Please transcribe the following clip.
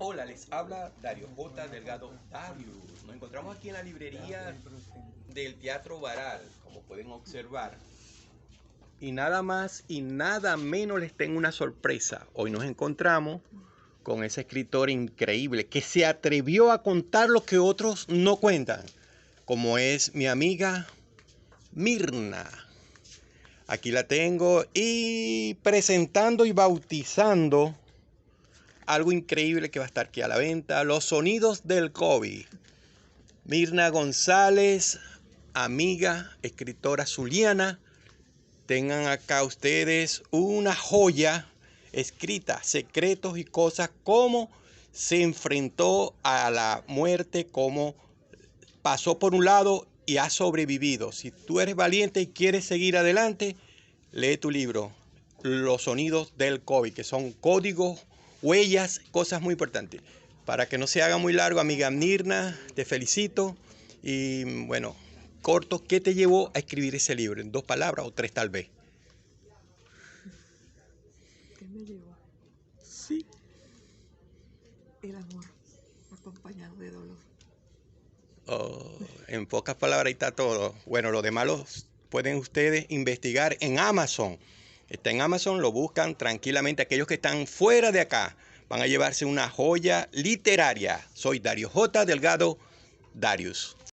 Hola, les habla Dario J. Delgado Darius. Nos encontramos aquí en la librería del Teatro Baral, como pueden observar. Y nada más y nada menos les tengo una sorpresa. Hoy nos encontramos con ese escritor increíble que se atrevió a contar lo que otros no cuentan, como es mi amiga Mirna. Aquí la tengo y presentando y bautizando algo increíble que va a estar aquí a la venta: Los sonidos del COVID. Mirna González, amiga, escritora zuliana. Tengan acá ustedes una joya escrita, secretos y cosas, cómo se enfrentó a la muerte, cómo pasó por un lado y ha sobrevivido. Si tú eres valiente y quieres seguir adelante, lee tu libro, Los sonidos del COVID, que son códigos, huellas, cosas muy importantes. Para que no se haga muy largo, amiga Mirna, te felicito. Y bueno, corto, ¿qué te llevó a escribir ese libro? ¿En 2 palabras o 3 tal vez? ¿Qué me llevó? Sí. El amor, acompañado de dolor. Oh, en pocas palabras ahí está todo. Bueno, lo demás lo pueden ustedes investigar en Amazon. Está en Amazon, lo buscan tranquilamente. Aquellos que están fuera de acá van a llevarse una joya literaria. Soy Dario J. Delgado Darius.